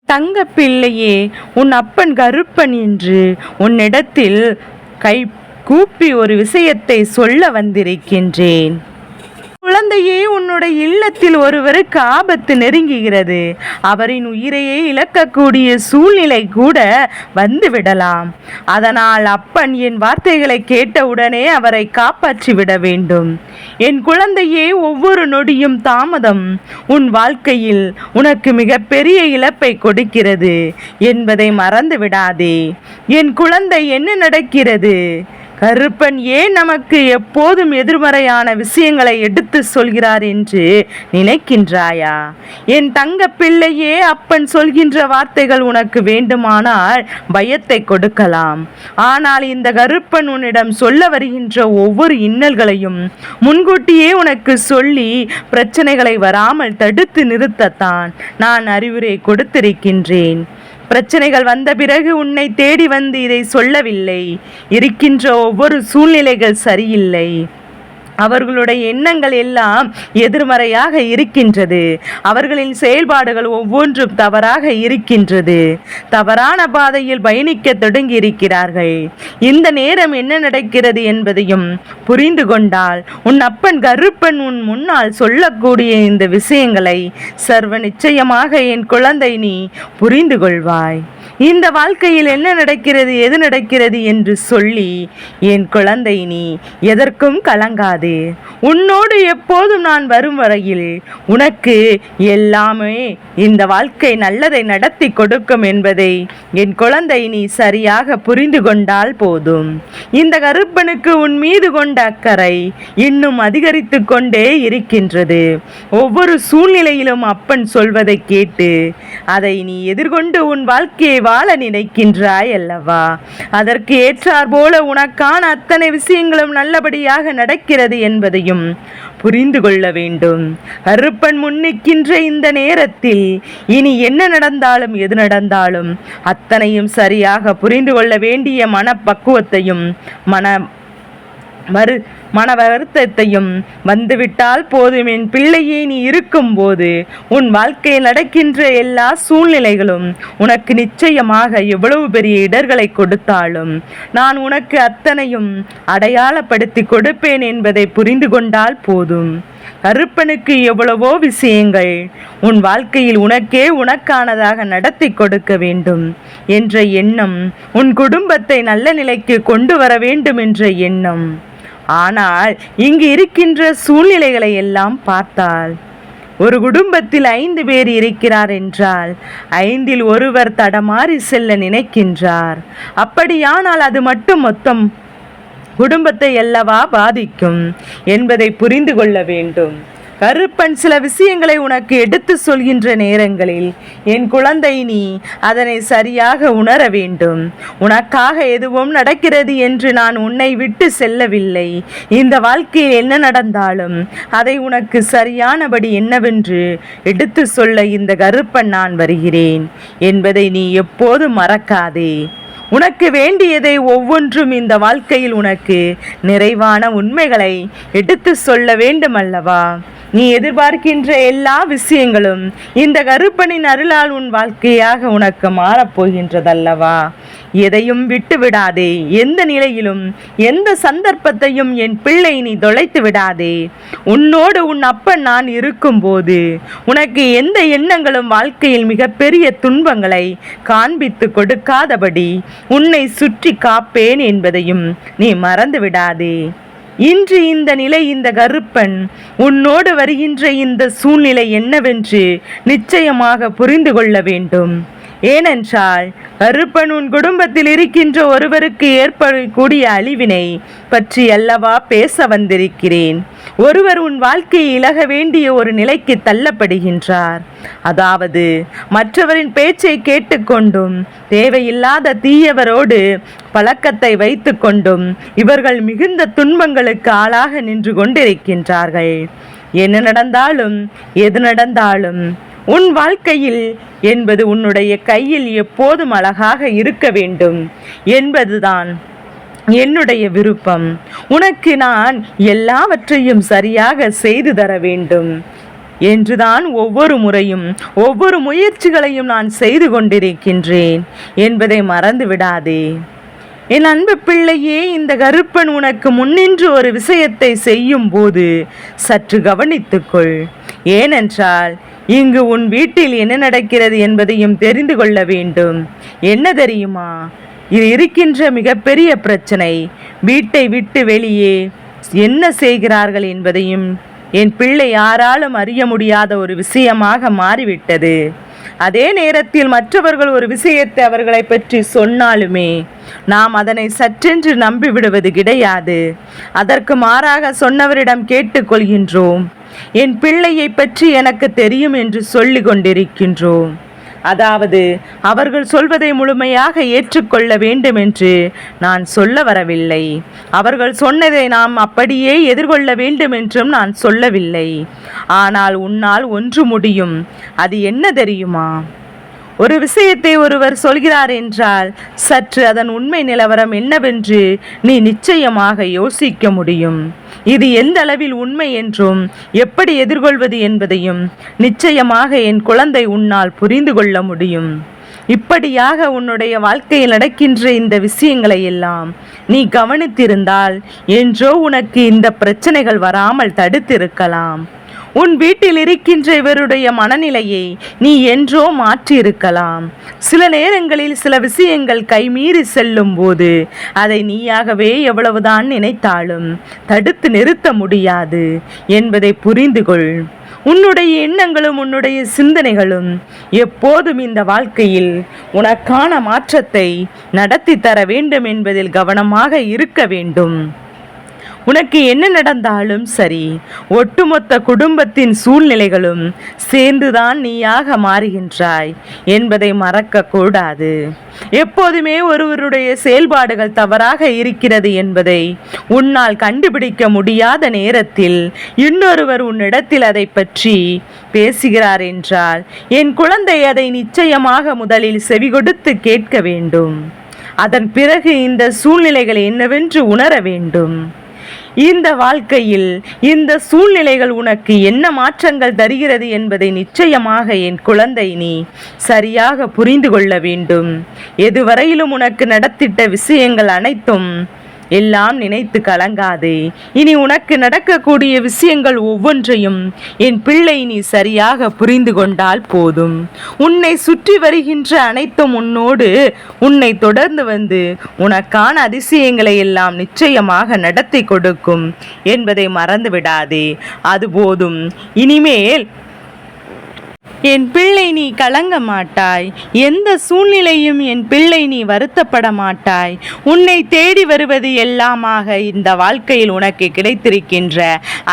தங்க பிள்ளையே, உன் அப்பன் கருப்பன் என்று உன்னிடத்தில் கை கூப்பி ஒரு விஷயத்தை சொல்ல வந்திருக்கின்றேன். குழந்தையே, உன்னுடைய இல்லத்தில் ஒருவருக்கு ஆபத்து நெருங்குகிறது. அவரின் உயிரையே இழக்கக்கூடிய சூழ்நிலை கூட வந்துவிடலாம். அதனால் அப்பன் என் வார்த்தைகளை கேட்டவுடனே அவரை காப்பாற்றி விட வேண்டும். என் குழந்தையே, ஒவ்வொரு நொடியும் தாமதம் உன் வாழ்க்கையில் உனக்கு மிகப்பெரிய இழப்பை கொடுக்கிறது என்பதை மறந்து விடாதே. என் குழந்தை, என்ன நடக்கிறது? கருப்பன் ஏன் நமக்கு எப்போதும் எதிர்மறையான விஷயங்களை எடுத்து சொல்கிறார் என்று நினைக்கின்றாயா? என் தங்க பிள்ளையே, அப்பன் சொல்கின்ற வார்த்தைகள் உனக்கு வேண்டுமானால் பயத்தை கொடுக்கலாம். ஆனால் இந்த கருப்பன் உன்னிடம் சொல்ல வருகின்ற ஒவ்வொரு இன்னல்களையும் முன்கூட்டியே உனக்கு சொல்லி பிரச்சனைகளை வராமல் தடுத்து நிறுத்தத்தான் நான் அறிவுரை கொடுத்திருக்கின்றேன். பிரச்சனைகள் வந்த பிறகு உன்னை தேடி வந்து இதை சொல்லவில்லை. இருக்கின்ற ஒவ்வொரு சூழ்நிலைகள் சரியில்லை. அவர்களுடைய எண்ணங்கள் எல்லாம் எதிர்மறையாக இருக்கின்றது. அவர்களின் செயல்பாடுகள் ஒவ்வொன்றும் தவறாக இருக்கின்றது. தவறான பாதையில் பயணிக்க தொடங்கி இருக்கிறார்கள். இந்த நேரம் என்ன நடக்கிறது என்பதையும் புரிந்து கொண்டால் உன் அப்பன் கருப்பன் உன் முன்னால் சொல்லக்கூடிய இந்த விஷயங்களை சர்வ நிச்சயமாக என் குழந்தை நீ புரிந்து கொள்வாய். இந்த வாழ்க்கையில் என்ன நடக்கிறது, எது நடக்கிறது என்று சொல்லி என் குழந்தை நீ எதற்கும் கலங்காது. உன்னோடு எப்போதும் நான் வரும் வரையில் உனக்கு எல்லாமே இந்த வாழ்க்கை நல்லதை நடத்தி கொடுக்கும் என்பதை என் குழந்தை நீ சரியாக புரிந்து கொண்டால் போதும். இந்த கருப்பனுக்கு உன் மீது கொண்ட அக்கறை இன்னும் அதிகரித்து கொண்டே இருக்கின்றது. ஒவ்வொரு சூழ்நிலையிலும் அப்பன் சொல்வதை கேட்டு அதை நீ எதிர்கொண்டு உன் வாழ்க்கையை வாழ நினைக்கின்றாய் அல்லவா? அதற்கு ஏற்றார் போல உனக்கான அத்தனை விஷயங்களும் நல்லபடியாக நடக்கிறது என்பதையும் புரிந்து கொள்ள வேண்டும். கருப்பன் முன்னிக்கின்ற இந்த நேரத்தில் இனி என்ன நடந்தாலும் எது நடந்தாலும் அத்தனையும் சரியாக புரிந்து கொள்ள வேண்டிய மனப்பக்குவத்தையும் மன வருத்தத்தையும் வந்துவிட்டால் போதும். என் பிள்ளையே, நீ இருக்கும்போது உன் வாழ்க்கையில் நடக்கின்ற எல்லா சூழ்நிலைகளும் உனக்கு நிச்சயமாக எவ்வளவு பெரிய இடர்களை கொடுத்தாலும் நான் உனக்கு அத்தனையும் அடையாளப்படுத்தி கொடுப்பேன் என்பதை புரிந்து கொண்டால் போதும். கருப்பனுக்கு எவ்வளவோ விஷயங்கள் உன் வாழ்க்கையில் உனக்கானதாக நடத்தி கொடுக்க வேண்டும் என்ற எண்ணம், உன் குடும்பத்தை நல்ல நிலைக்கு கொண்டு வர வேண்டும் என்ற எண்ணம். ஆனால் இங்கு இருக்கின்ற சூழ்நிலைகளை எல்லாம் பார்த்தால் ஒரு குடும்பத்தில் 5 பேர் இருக்கிறார் என்றால் 5இல் ஒருவர் தடமாறி செல்ல நினைக்கின்றார். அப்படியானால் அது மட்டும் மொத்தம் குடும்பத்தை அல்லவா பாதிக்கும் என்பதை புரிந்து கொள்ள வேண்டும். கருப்பன் சில விஷயங்களை உனக்கு எடுத்து சொல்கின்ற நேரங்களில் என் குழந்தை நீ அதனை சரியாக உணர வேண்டும். உனக்காக எதுவும் நடக்கிறது என்று நான் உன்னை விட்டு செல்லவில்லை. இந்த வாழ்க்கையில் என்ன நடந்தாலும் அதை உனக்கு சரியானபடி என்னவென்று எடுத்து சொல்ல இந்த கருப்பன் நான் வருகிறேன் என்பதை நீ எப்போதும் மறக்காதே. உனக்கு வேண்டியதை ஒவ்வொன்றும் இந்த வாழ்க்கையில் உனக்கு நிறைவான உண்மைகளை எடுத்து சொல்ல வேண்டும் அல்லவா? நீ எதிர்பார்க்கின்ற எல்லா விஷயங்களும் இந்த கருப்பனின் அருளால் உன் வாழ்க்கையாக உனக்கு மாறப்போகின்றதல்லவா? எதையும் விட்டு விடாதே. எந்த நிலையிலும் எந்த சந்தர்ப்பத்தையும் என் பிள்ளை நீ தொலைத்து விடாதே. உன்னோடு உன் அப்பன் நான் இருக்கும்போது உனக்கு எந்த எண்ணங்களும் வாழ்க்கையில் மிகப்பெரிய துன்பங்களை காண்பித்து கொடுக்காதபடி உன்னை சுற்றி காப்பேன் என்பதையும் நீ மறந்து விடாதே. இன்று இந்த நிலை, இந்த கருப்பன் உன்னோடு வருகின்ற இந்த சூழ்நிலை என்னவென்று நிச்சயமாக புரிந்து கொள்ள வேண்டும். ஏனென்றால் கருப்பன் உன் குடும்பத்தில் இருக்கின்ற ஒருவருக்கு ஏற்படக்கூடிய அழிவினை பற்றி அல்லவா பேச வந்திருக்கிறேன். ஒருவர் உன் வாழ்க்கையை இழக வேண்டிய ஒரு நிலைக்கு தள்ளப்படுகின்றார். அதாவது மற்றவரின் பேச்சை கேட்டுக்கொண்டும் தேவையில்லாத தீயவரோடு பழக்கத்தை வைத்து கொண்டும் இவர்கள் மிகுந்த துன்பங்களுக்கு ஆளாக நின்று கொண்டிருக்கின்றார்கள். என்ன நடந்தாலும் எது நடந்தாலும் உன் வாழ்க்கையில் என்பது உன்னுடைய கையில் எப்போதும் அழகாக இருக்க வேண்டும் என்பதுதான் என்னுடைய விருப்பம். உனக்கு நான் எல்லாவற்றையும் சரியாக செய்து தர வேண்டும். என்றுதான் ஒவ்வொரு முறையும் ஒவ்வொரு முயற்சிகளையும் நான் செய்து கொண்டிருக்கின்றேன் என்பதை மறந்து விடாதே. என் அன்பு பிள்ளையே, இந்த கருப்பன் உனக்கு முன்னின்று ஒரு விஷயத்தை செய்யும் போது சற்று கவனித்துக்கொள். ஏனென்றால் இங்கு உன் வீட்டில் என்ன நடக்கிறது என்பதையும் தெரிந்து கொள்ள வேண்டும். என்ன தெரியுமா, இது இருக்கின்ற மிகப்பெரிய பிரச்சனை. வீட்டை விட்டு வெளியே என்ன செய்கிறார்கள் என்பதையும் என் பிள்ளை யாராலும் அறிய முடியாத ஒரு விஷயமாக மாறிவிட்டது. அதே நேரத்தில் மற்றவர்கள் ஒரு விஷயத்தை அவர்களை பற்றி சொன்னாலுமே நாம் அதனை சற்றென்று நம்பிவிடுவது கிடையாது. அதற்கு மாறாக சொன்னவரிடம் கேட்டுக்கொள்கின்றோம். என் பிள்ளையை பற்றி எனக்கு தெரியும் என்று சொல்லிக் கொண்டிருக்கின்றோம். அதாவது அவர்கள் சொல்வதை முழுமையாக ஏற்றுக்கொள்ள வேண்டும் என்று நான் சொல்ல வரவில்லை. அவர்கள் சொன்னதை நாம் அப்படியே எதிர்கொள்ள வேண்டும் என்றும் நான் சொல்லவில்லை. ஆனால் உன்னால் ஒன்று முடியும். அது என்ன தெரியுமா? ஒரு விஷயத்தை ஒருவர் சொல்கிறார் என்றால் சற்று அதன் உண்மை நிலவரம் என்னவென்று நீ நிச்சயமாக யோசிக்க முடியும். இது எந்த அளவில் உண்மை என்றும் எப்படி எதிர்கொள்வது என்பதையும் நிச்சயமாக என் குழந்தை உன்னால் புரிந்து கொள்ள முடியும். இப்படியாக உன்னுடைய வாழ்க்கையில் நடக்கின்ற இந்த விஷயங்களை எல்லாம் நீ கவனித்திருந்தால் என்றோ உனக்கு இந்த பிரச்சனைகள் வராமல் தடுத்திருக்கலாம். உன் வீட்டில் இருக்கின்ற இவருடைய மனநிலையை நீ என்றோ மாற்றியிருக்கலாம். சில நேரங்களில் சில விஷயங்கள் கைமீறி செல்லும் போது அதை நீயாகவே எவ்வளவுதான் நினைத்தாலும் தடுத்து நிறுத்த முடியாது என்பதை புரிந்து கொள். உன்னுடைய எண்ணங்களும் உன்னுடைய சிந்தனைகளும் எப்போதும் இந்த வாழ்க்கையில் உனக்கான மாற்றத்தை நடத்தி தர வேண்டும் என்பதில் கவனமாக இருக்க வேண்டும். உனக்கு என்ன நடந்தாலும் சரி, ஒட்டுமொத்த குடும்பத்தின் சூழ்நிலைகளும் சேர்ந்துதான் நீயாக மாறுகின்றாய் என்பதை மறக்க கூடாது. எப்போதுமே ஒருவருடைய செயல்பாடுகள் தவறாக இருக்கிறது என்பதை உன்னால் கண்டுபிடிக்க முடியாத நேரத்தில் இன்னொருவர் உன்னிடத்தில் அதை பற்றி பேசுகிறார் என்றால் என் குழந்தை அதை நிச்சயமாக முதலில் செவிகொடுத்து கேட்க வேண்டும். அதன் பிறகு இந்த சூழ்நிலைகள் என்னவென்று உணர வேண்டும். இந்த வாழ்க்கையில் இந்த சூழ்நிலைகள் உனக்கு என்ன மாற்றங்கள் தருகிறது என்பதை நிச்சயமாக என் குழந்தை நீ சரியாக புரிந்து கொள்ள வேண்டும். எதுவரையிலும் உனக்கு நடத்திட்ட விஷயங்கள் அனைத்தும் எல்லாம் நினைத்து கலங்காதே. இனி உனக்கு நடக்கக்கூடிய விஷயங்கள் ஒவ்வொன்றையும் என் பிள்ளை நீ சரியாக புரிந்து கொண்டால் போதும். உன்னை சுற்றி வருகின்ற அனைத்தும் உன்னோடு உன்னை தொடர்ந்து வந்து உனக்கான அதிசயங்களை எல்லாம் நிச்சயமாக நடத்தி கொடுக்கும் என்பதை மறந்து விடாதே. அது போதும். இனிமேல் என் பிள்ளை நீ கலங்க மாட்டாய். எந்த சூழ்நிலையும் என் பிள்ளை நீ வருத்தப்பட மாட்டாய். உன்னை தேடி வருவது எல்லாமாக இந்த வாழ்க்கையில் உனக்கு கிடைத்திருக்கின்ற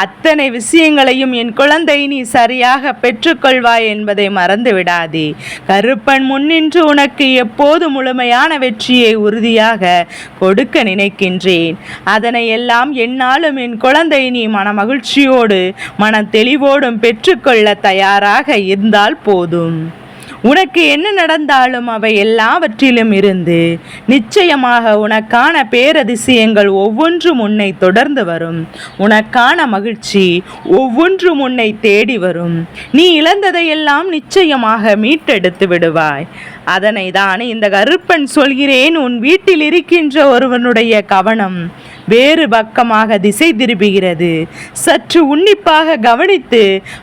அத்தனை விஷயங்களையும் என் குழந்தை நீ சரியாக பெற்றுக்கொள்வாய் என்பதை மறந்து விடாதே. கருப்பன் முன்னின்று உனக்கு எப்போது முழுமையான வெற்றியை உறுதியாக கொடுக்க நினைக்கின்றேன். அதனை எல்லாம் என்னாலும் என் குழந்தை நீ மன மகிழ்ச்சியோடு மன தெளிவோடும் பெற்றுக்கொள்ள தயாராக இருந்தால் போதும். உனக்கு என்ன நடந்தாலும் அவை எல்லாவற்றிலும் இருந்து நிச்சயமாக உனக்கான பேரதிசயங்கள் ஒவ்வொன்றும் உன்னை தொடர்ந்து வரும். உனக்கான மகிழ்ச்சி ஒவ்வொன்றும் உன்னை தேடி வரும். நீ இழந்ததையெல்லாம் நிச்சயமாக மீட்டெடுத்து விடுவாய். அதனை தான் இந்த கருப்பன் சொல்கிறேன். உன் வீட்டில் இருக்கின்ற ஒருவனுடைய கவனம் வேறு பக்கமாக திசை திருப்புகிறது. சற்று உன்னிப்பாக கவனித்து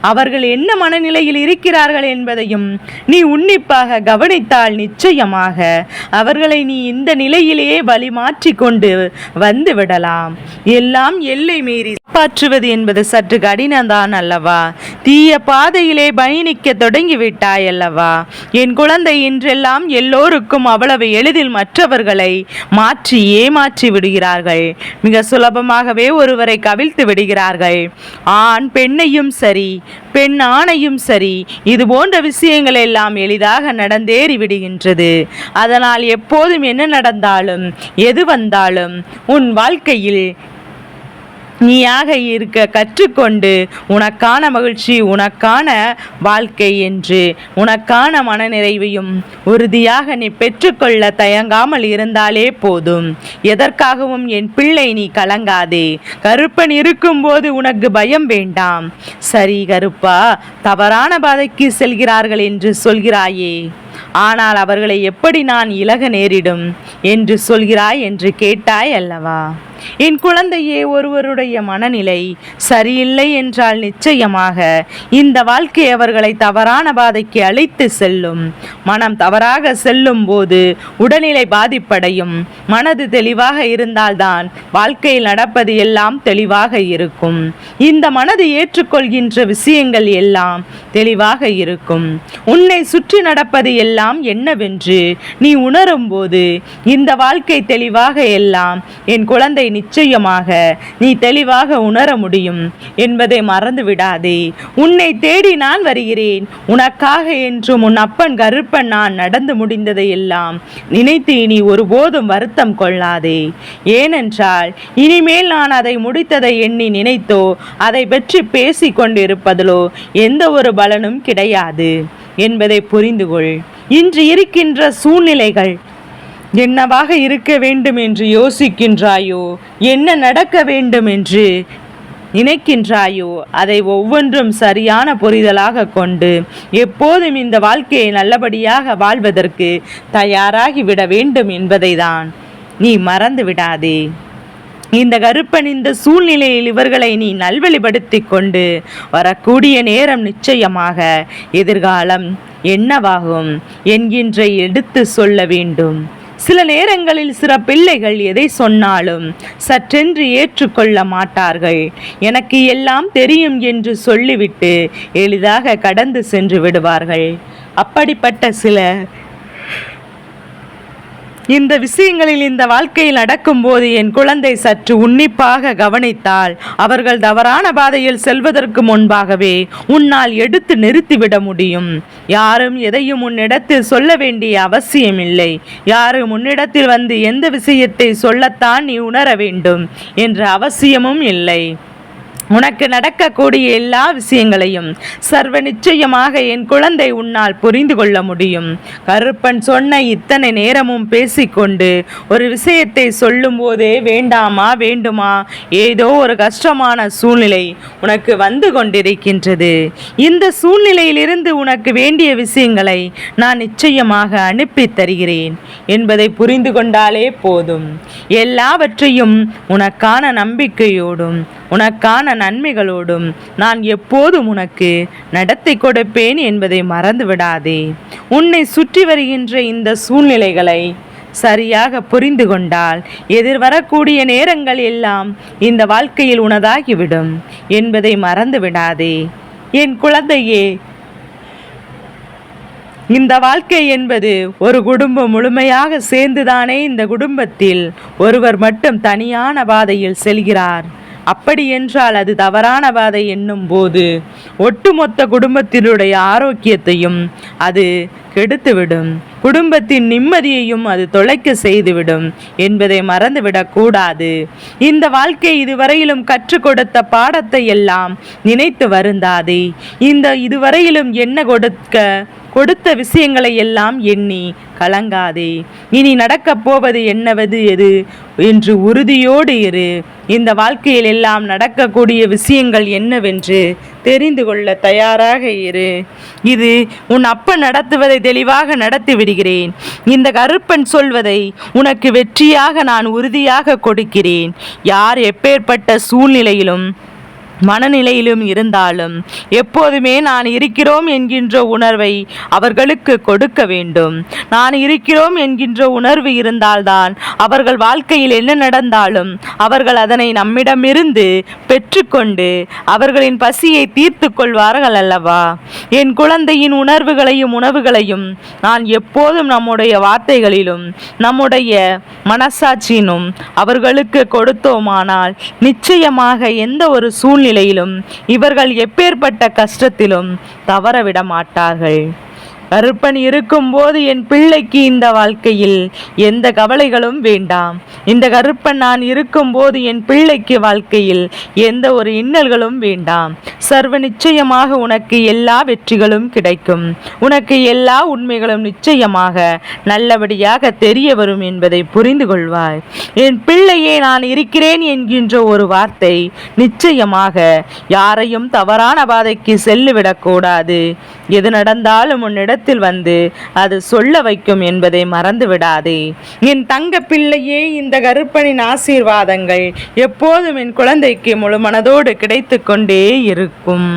அவர்கள் என்ன மனநிலையில் இருக்கிறார்கள் என்பதையும் நீ உன்னிப்பாக கவனித்தால் நிச்சயமாக அவர்களை நீ இந்த நிலையிலேயே வழி மாற்றி கொண்டு வந்து விடலாம். எல்லாம் எல்லை மீறி காப்பாற்றுவது என்பது சற்று கடினம்தான் அல்லவா? தீய பாதையிலே பயணிக்க தொடங்கிவிட்டாய் அல்லவா? என் குழந்தை இன்றெல்லாம் எல்லோருக்கும் அவ்வளவு எளிதில் மற்றவர்களை மாற்றி ஏமாற்றி விடுகிறார்கள். மிக சுலபமாகவே ஒருவரை கவிழ்த்து விடுகிறார்கள். ஆண் பெண்ணையும் சரி, பெண் ஆணையும் சரி, இது போன்ற விஷயங்கள் எல்லாம் எளிதாக நடந்தேறி விடுகின்றது. அதனால் எப்போதும் என்ன நடந்தாலும் எது வந்தாலும் உன் வாழ்க்கையில் நீயாக இருக்க கற்றுக்கொண்டு உனக்கான மகிழ்ச்சி, உனக்கான வாழ்க்கை என்று உனக்கான மனநிறைவையும் உறுதியாக நீ பெற்றுக்கொள்ள தயங்காமல் இருந்தாலே போதும். எதற்காகவும் என் பிள்ளை நீ கலங்காதே. கருப்பன் இருக்கும்போது உனக்கு பயம் வேண்டாம். சரி கருப்பா, தவறான பாதைக்கு செல்கிறார்கள் என்று சொல்கிறாயே, ஆனால் அவர்களை எப்படி நான் இலக நேரிடும் என்று சொல்கிறாய் என்று கேட்டாய் அல்லவா? என் குழந்தையே, ஒருவருடைய மனநிலை சரியில்லை என்றால் நிச்சயமாக இந்த வாழ்க்கை அவர்களை தவறான பாதைக்கு அழைத்து செல்லும். மனம் தவறாக செல்லும் போது உடல்நிலை பாதிப்படையும். மனது தெளிவாக இருந்தால்தான் வாழ்க்கையில் நடப்பது எல்லாம் தெளிவாக இருக்கும். இந்த மனது ஏற்றுக்கொள்கின்ற விஷயங்கள் எல்லாம் தெளிவாக இருக்கும். உன்னை சுற்றி நடப்பது எல்லாம் என்னவென்று நீ உணரும் போது இந்த வாழ்க்கை தெளிவாக எல்லாம் என் குழந்தை நிச்சயமாக நீ தெளிவாக உணர முடியும் என்பதை மறந்து விடாதே. உன்னை தேடி நான் வருகிறேன். உனக்காக என்றும் உன் அப்பன் கருப்பன் நான் நடந்து முடிந்ததை எல்லாம் நினைத்து இனி ஒருபோதும் வருத்தம் கொள்ளாதே. ஏனென்றால் இனிமேல் நான் அதை முடித்ததை எண்ணி நினைத்தோ அதை பற்றி பேசி கொண்டிருப்பதிலோ எந்த ஒரு பலனும் கிடையாது என்பதை புரிந்து கொள். இன்று இருக்கின்ற சூழ்நிலைகள் என்னவாக இருக்க வேண்டும் என்று யோசிக்கின்றாயோ, என்ன நடக்க வேண்டும் என்று நினைக்கின்றாயோ, அதை ஒவ்வொன்றும் சரியான புரிதலாக கொண்டு எப்போதும் இந்த வாழ்க்கையை நல்லபடியாக வாழ்வதற்கு தயாராகிவிட வேண்டும் என்பதை தான் நீ மறந்து விடாதே. இந்த கருப்பன் இந்த சூழ்நிலையில் இவர்களை நீ நல்வழிப்படுத்தி கொண்டு வரக்கூடிய நேரம் நிச்சயமாக எதிர்காலம் என்னவாகும் என்கின்ற எடுத்து சொல்ல வேண்டும். சில நேரங்களில் சில பிள்ளைகள் எதை சொன்னாலும் சற்றென்று ஏற்றுக்கொள்ள மாட்டார்கள். எனக்கு எல்லாம் தெரியும் என்று சொல்லிவிட்டு எளிதாக கடந்து சென்று விடுவார்கள். அப்படிப்பட்ட சிலர் இந்த விஷயங்களில் இந்த வாழ்க்கையில் நடக்கும்போது என் குழந்தை சற்று உன்னிப்பாக கவனித்தால் அவர்கள் தவறான பாதையில் செல்வதற்கு முன்பாகவே உன்னால் எடுத்து நிறுத்திவிட முடியும். யாரும் எதையும் உன்னிடத்தில் சொல்ல வேண்டிய அவசியமில்லை. யாரும் உன்னிடத்தில் வந்து எந்த விஷயத்தை சொல்லத்தான் நீ உணர வேண்டும் என்ற அவசியமும் இல்லை. உனக்கு நடக்கக்கூடிய எல்லா விஷயங்களையும் சர்வ நிச்சயமாக என் குழந்தை உன்னால் புரிந்து கொள்ள முடியும். கருப்பன் சொன்ன இத்தனை நேரமும் பேசிக்கொண்டு ஒரு விஷயத்தை சொல்லும் போதே வேண்டாமா வேண்டுமா ஏதோ ஒரு கஷ்டமான சூழ்நிலை உனக்கு வந்து கொண்டிருக்கின்றது. இந்த சூழ்நிலையிலிருந்து உனக்கு வேண்டிய விஷயங்களை நான் நிச்சயமாக அனுப்பி தருகிறேன் என்பதை புரிந்து கொண்டாலே போதும். எல்லாவற்றையும் உனக்கான நம்பிக்கையோடும் உனக்கான நன்மைகளோடும் நான் எப்போதும் உனக்கு நடத்தி கொடுப்பேன் என்பதை மறந்து விடாதே. உன்னை சுற்றி வருகின்ற இந்த சூழ்நிலைகளை சரியாக புரிந்து கொண்டால் எதிர்வரக்கூடிய நேரங்கள் எல்லாம் இந்த வாழ்க்கையில் உனதாகிவிடும் என்பதை மறந்து விடாதே. என் குழந்தையே, இந்த வாழ்க்கை என்பது ஒரு குடும்பம் முழுமையாக சேர்ந்துதானே இந்த குடும்பத்தில் ஒருவர் மட்டும் தனியான பாதையில் செல்கிறார். அப்படி என்றால் அது தவறான பாதை என்னும் போது ஒட்டுமொத்த குடும்பத்தினுடைய ஆரோக்கியத்தையும் அது கெடுத்துவிடும். குடும்பத்தின் நிம்மதியையும் அது தொலைக்க செய்துவிடும் என்பதை மறந்துவிடக்கூடாது. இந்த வாழ்க்கை இதுவரையிலும் கற்றுக் கொடுத்த பாடத்தை எல்லாம் நினைத்து வருந்தாதே. இதுவரையிலும் என்ன கொடுத்த விஷயங்களை எல்லாம் எண்ணி கலங்காதே. இனி நடக்கப் போவது என்னவது எது என்று உறுதியோடு இரு. இந்த வாழ்க்கையில் எல்லாம் நடக்கக்கூடிய விஷயங்கள் என்னவென்று தெரிந்து கொள்ள தயாராக இரு. இது உன் அப்பன் நடத்துவதை தெளிவாக நடத்தி விடுகிறேன். இந்த கருப்பன் சொல்வதை உனக்கு வெற்றியாக நான் உறுதியாக கொடுக்கிறேன். யார் எப்பேற்பட்ட சூழ்நிலையிலும் மனநிலையிலும் இருந்தாலும் எப்போதுமே நான் இருக்கிறோம் என்கின்ற உணர்வை அவர்களுக்கு கொடுக்க வேண்டும். நான் இருக்கிறோம் என்கின்ற உணர்வு இருந்தால்தான் அவர்கள் வாழ்க்கையில் என்ன நடந்தாலும் அவர்கள் அதனை நம்மிடமிருந்து பெற்றுக்கொண்டு அவர்களின் பசியை தீர்த்து கொள்வார்கள் அல்லவா? என் குழந்தையின் உணர்வுகளையும் உணவுகளையும் நான் எப்போதும் நம்முடைய வார்த்தைகளிலும் நம்முடைய மனசாட்சியினும் அவர்களுக்கு கொடுத்தோமானால் நிச்சயமாக எந்த ஒரு சூழ்நிலையிலும் இவர்கள் எப்பேற்பட்ட கஷ்டத்திலும் தவறவிட மாட்டார்கள். கருப்பன் இருக்கும்போது என் பிள்ளைக்கு இந்த வாழ்க்கையில் எந்த கவலைகளும் வேண்டாம். இந்த கருப்பன் நான் இருக்கும்போது என் பிள்ளைக்கு வாழ்க்கையில் எந்த ஒரு இன்னல்களும் வேண்டாம். சர்வ நிச்சயமாக உனக்கு எல்லா வெற்றிகளும் கிடைக்கும். உனக்கு எல்லா உண்மைகளும் நிச்சயமாக நல்லபடியாக தெரிய வரும் என்பதை புரிந்து கொள்வாய். என் பிள்ளையே நான் இருக்கிறேன் என்கின்ற ஒரு வார்த்தை நிச்சயமாக யாரையும் தவறான பாதைக்கு செல்லுவிடக்கூடாது. எது நடந்தாலும் உன்னிடத்தில் வந்து அது சொல்ல வைக்கும் என்பதை மறந்து விடாதே. என் தங்க பிள்ளையே, இந்த கருப்பனின் ஆசீர்வாதங்கள் எப்போதும் என் குழந்தைக்கு முழு மனதோடு கிடைத்து கொண்டே இருக்கும்.